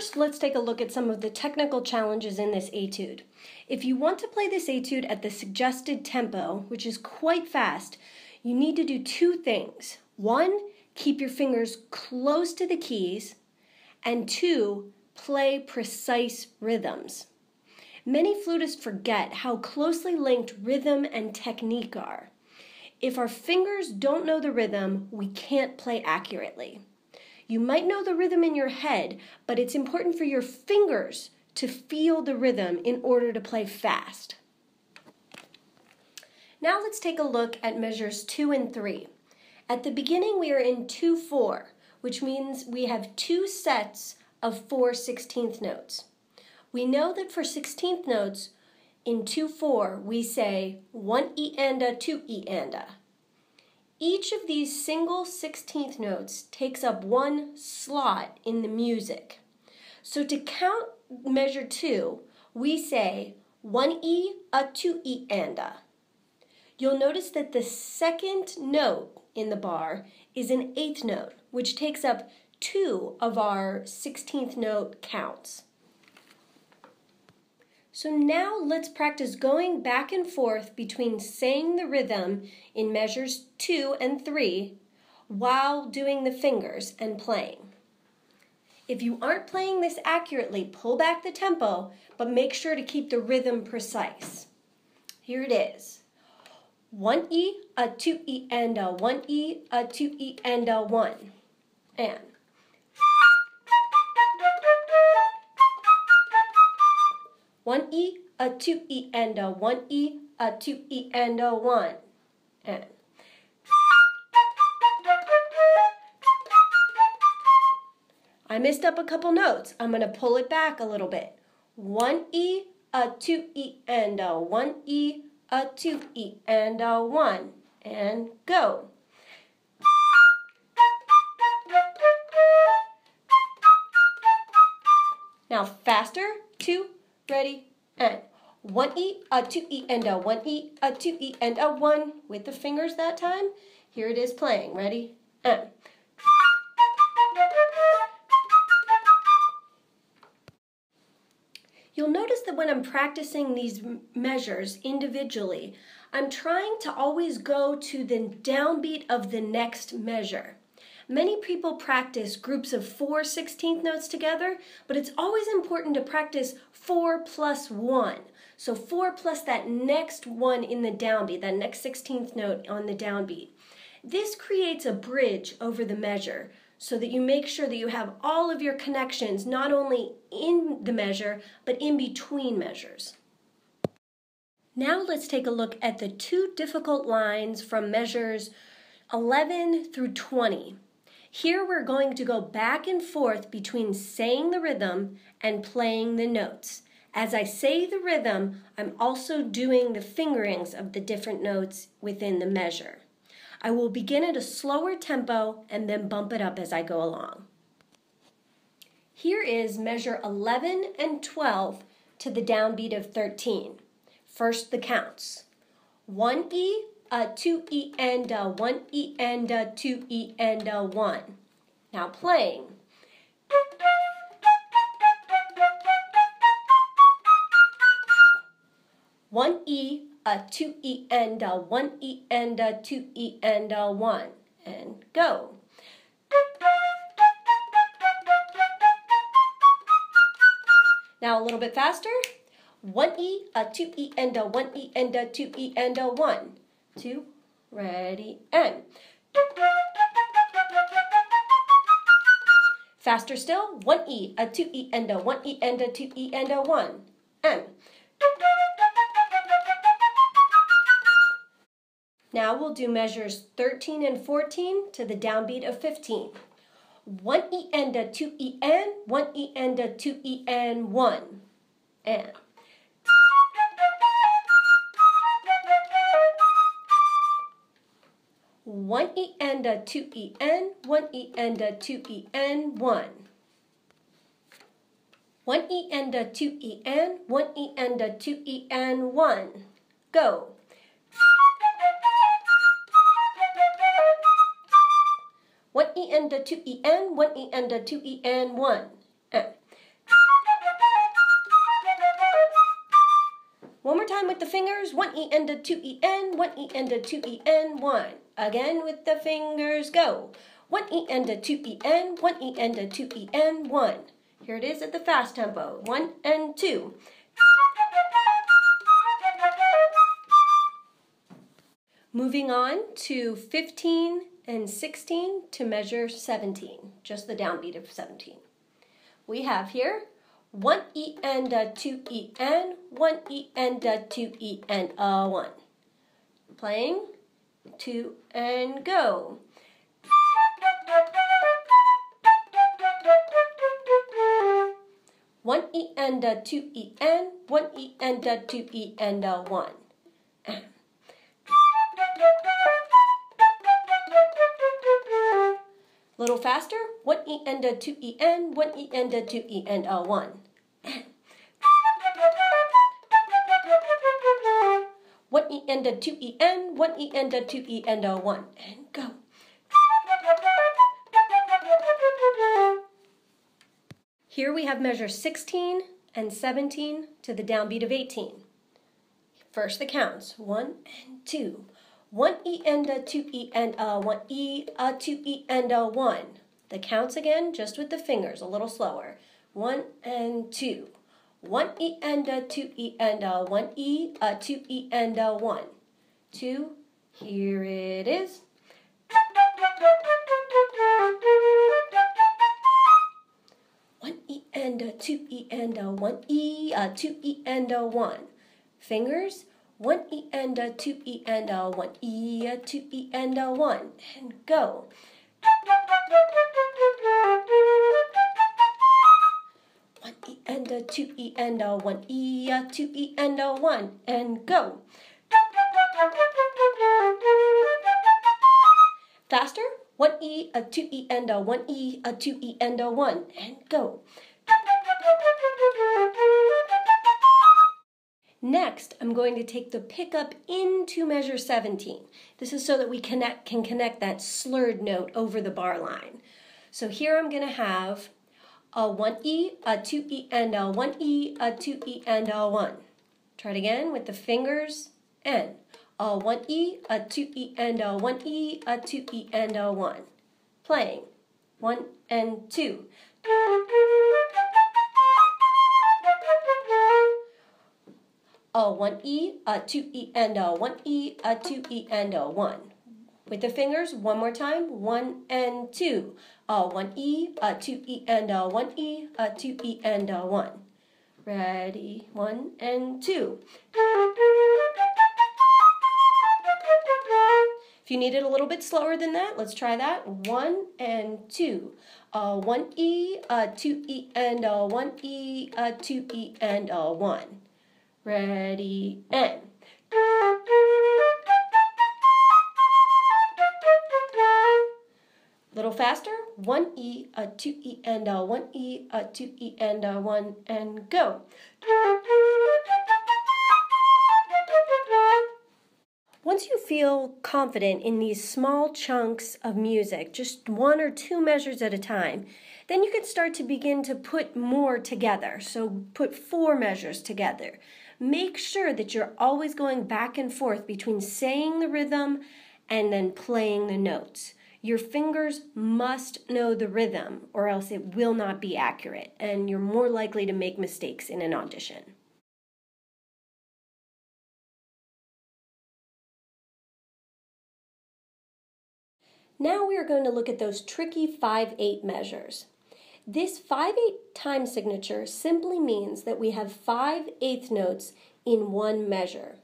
First, let's take a look at some of the technical challenges in this etude. If you want to play this etude at the suggested tempo, which is quite fast, you need to do two things. One, keep your fingers close to the keys, and two, play precise rhythms. Many flutists forget how closely linked rhythm and technique are. If our fingers don't know the rhythm, we can't play accurately. You might know the rhythm in your head, but it's important for your fingers to feel the rhythm in order to play fast. Now let's take a look at measures 2 and 3. At the beginning we are in 2/4, which means we have two sets of 4 16th notes. We know that for 16th notes in 2/4 we say 1 E and a, 2 E and a. Each of these single 16th notes takes up one slot in the music. So to count measure 2, we say 1 E, a, 2 E and a. You'll notice that the second note in the bar is an 8th note, which takes up 2 of our 16th note counts. So now let's practice going back and forth between saying the rhythm in measures 2 and 3 while doing the fingers and playing. If you aren't playing this accurately, pull back the tempo, but make sure to keep the rhythm precise. Here it is. 1 E, a 2 E and a 1 E, a 2 E and a 1. And 1 E, a 2 E and a 1 E, a 2 E and a 1. And I messed up a couple notes. I'm going to pull it back a little bit. 1 E, a 2 E and a 1 E, a 2 E and a 1. And go. Now faster. 2, ready, and 1 E, a 2 E and a 1 E, a 2 E and a 1 with the fingers that time. Here it is playing. Ready, and you'll notice that when I'm practicing these measures individually, I'm trying to always go to the downbeat of the next measure. Many people practice groups of 4 16th notes together, but it's always important to practice 4 plus 1. So 4 plus that next one in the downbeat, that next 16th note on the downbeat. This creates a bridge over the measure so that you make sure that you have all of your connections not only in the measure, but in between measures. Now let's take a look at the two difficult lines from measures 11 through 20. Here we're going to go back and forth between saying the rhythm and playing the notes. As I say the rhythm, I'm also doing the fingerings of the different notes within the measure. I will begin at a slower tempo and then bump it up as I go along. Here is measure 11 and 12 to the downbeat of 13. First the counts. 1 E, a 2 E and a 1 E and a 2 E and a 1. Now playing. One E, a 2 E and a 1 E and a 2 E and a 1. And go. Now a little bit faster. 1 E, a 2 E and a 1 E and a 2 E and a 1. 2, ready, and. Faster still. 1 E, a 2 E and a 1 E and a 2 E and a 1. And. Now we'll do measures 13 and 14 to the downbeat of 15. 1 E and a 2 E and 1 E and a 2 E and 1. And. One E and a 2 E and 1 E and a 2 E and 1. 1 E and a 2 E and 1 E and a 2 E and 1. Go. One E and a 2 E and 1 E and a 2 E and 1. time with the fingers. 1 E and a 2 E N, 1 E and a 2 E N, 1. Again with the fingers, go. 1 E and a 2 E N, 1 E and a 2 E N, 1. Here it is at the fast tempo. 1 and 2. Moving on to 15 and 16 to measure 17, just the downbeat of 17. We have here 1 E and a 2 E N, 1 E and a 2 E and a 1. Playing 2 and go. One E and a 2 E N, 1 E and a 2 E and a 1. Little faster. 1 E and a 2 E N, 1 E and a 2 E and a 1. 1 E and a 2 E N, 1 E and a 2 E and a 1. And go. Here we have measure 16 and 17 to the downbeat of 18. First the counts. 1 and 2. 1 E and a 2 E and a 1 E, a 2 E and a 1. The counts again, just with the fingers, a little slower. 1 and 2. 1 E and a 2 E and a 1 E, a 2 E and a 1. 2, here it is. And a 2 E and a 1 E, a 2 E and a 1. Fingers, 1 E and a 2 E and a 1 E, a 2 E and a 1. And go. One E and a 2 E and a 1 E, a 2 E and a 1. And go. Faster. 1 E, a 2 E and a 1 E, a 2 E and a 1. And go. Next, I'm going to take the pickup into measure 17. This is so that we can connect that slurred note over the bar line. So here I'm going to have a 1 E, a 2 E and a 1 E, a 2 E and a 1. Try it again with the fingers and a 1 E, a 2 E and a 1 E, a 2 E and a 1. Playing 1 and 2. A 1 E, a 2 E and a 1 E, a 2 E and a 1. With the fingers, one more time, 1 and 2. A 1 E, a 2 E and a 1 E, a 2 E and a 1. Ready, 1 and 2. If you need it a little bit slower than that, let's try that. 1 and 2. A 1 E, a 2 E and a 1 E, a 2 E and a 1. Ready, and. Little faster. 1 E, a 2 E and a 1 E, a 2 E and a 1, and go. Once you feel confident in these small chunks of music, just 1 or 2 measures at a time, then you can start to begin to put more together. So put 4 measures together. Make sure that you're always going back and forth between saying the rhythm and then playing the notes. Your fingers must know the rhythm or else it will not be accurate and you're more likely to make mistakes in an audition. Now we are going to look at those tricky 5/8 measures. This 5/8 time signature simply means that we have 5/8 notes in one measure.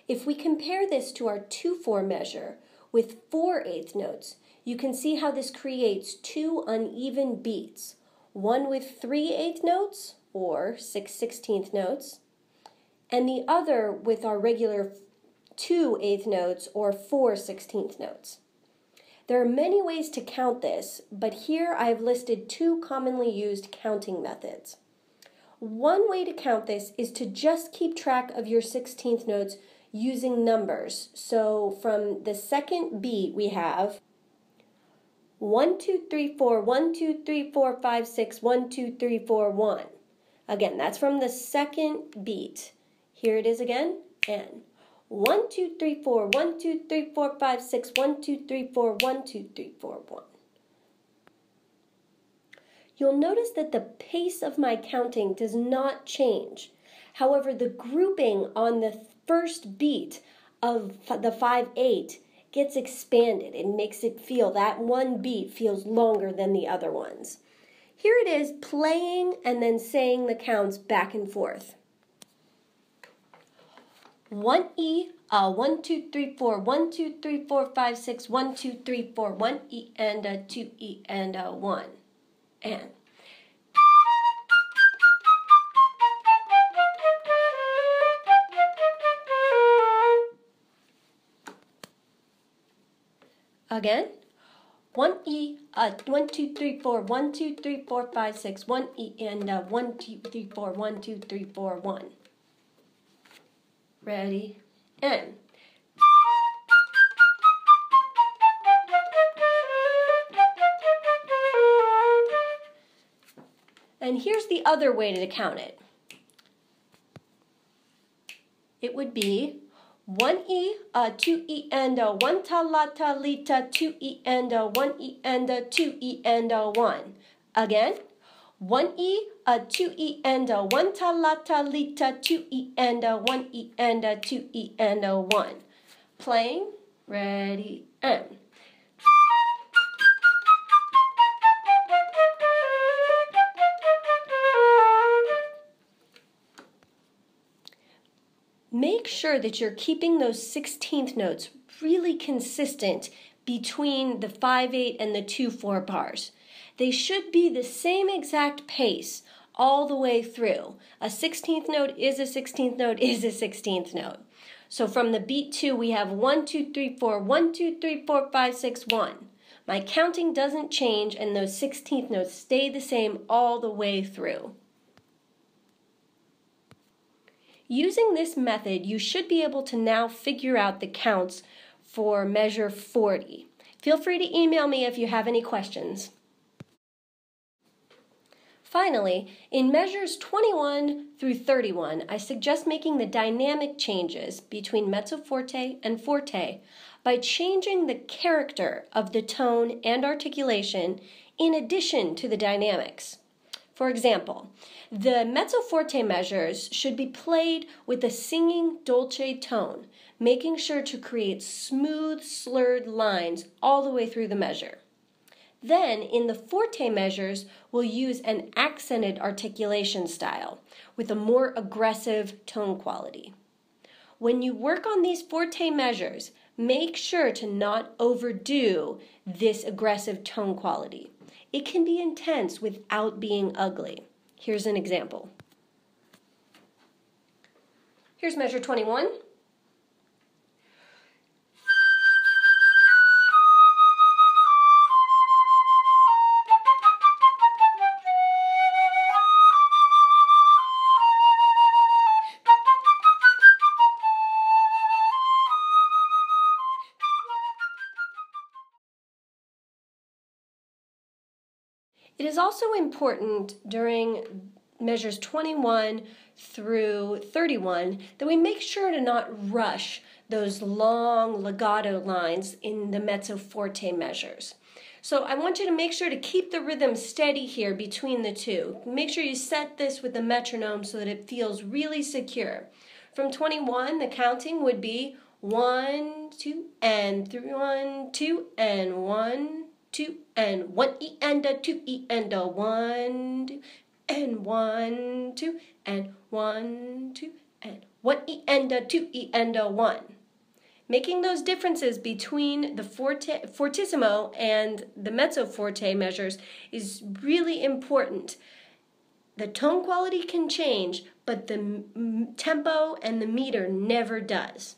If we compare this to our 2/4 measure with 4/8 notes, you can see how this creates 2 uneven beats, one with 3/8 notes, or 6/16 notes, and the other with our regular 2/8 notes, or 4/16 notes. There are many ways to count this, but here I have listed 2 commonly used counting methods. One way to count this is to just keep track of your 16th notes using numbers. So from the second beat we have 1, 2, 3, 4, 1, 2, 3, 4, 5, 6, 1, 2, 3, 4, 1. Again, that's from the second beat. Here it is again. N. 1, 2, 3, 4, 1, 2, 3, 4, 5, 6, 1, 2, 3, 4, 1, 2, 3, 4, 1. You'll notice that the pace of my counting does not change. However, the grouping on the first beat of the 5/8 gets expanded. It makes it feel, that one beat feels longer than the other ones. Here it is playing and then saying the counts back and forth. 1E, 1, 2, 3, 4, 1, 2, 3, 4, 5, 6, 1, 2, 3, 4, 1E and 2E and 1. And again, 1E, 1, 2, 3, 4, 1, 2, 3, 4, 5, 6, 1E and 1, 2, 3, 4, 1, 2, 3, 4, 1. Ready, and here's the other way to count it. It would be 1E, 2E and 1 ta la ta li ta, 2E and 1E and 2E and 1. Again, 1E, 2E and 1 ta la ta li ta, 2E and 1E and 2E and 1. Playing, ready, and. Make sure that you're keeping those 16th notes really consistent between the 5/8 and the 2/4 bars. They should be the same exact pace all the way through. A 16th note is a 16th note is a 16th note. So from the beat 2, we have 1, 2, 3, 4, 1, 2, 3, 4, 5, 6, 1. My counting doesn't change and those 16th notes stay the same all the way through. Using this method, you should be able to now figure out the counts for measure 40. Feel free to email me if you have any questions. Finally, in measures 21 through 31, I suggest making the dynamic changes between mezzo forte and forte by changing the character of the tone and articulation in addition to the dynamics. For example, the mezzo forte measures should be played with a singing dolce tone, making sure to create smooth, slurred lines all the way through the measure. Then, in the forte measures, we'll use an accented articulation style with a more aggressive tone quality. When you work on these forte measures, make sure to not overdo this aggressive tone quality. It can be intense without being ugly. Here's an example. Here's measure 21. It is also important during measures 21 through 31 that we make sure to not rush those long legato lines in the mezzo forte measures. So I want you to make sure to keep the rhythm steady here between the two. Make sure you set this with the metronome so that it feels really secure. From 21, the counting would be 1, 2, and 3, 1, 2, and 1, 2, and 1E and a 2E and a 1, 2, and 1, 2, and 1, 2, and 1E and a 2E and a 1. Making those differences between the fortissimo and the mezzo forte measures is really important. The tone quality can change, but the tempo and the meter never does.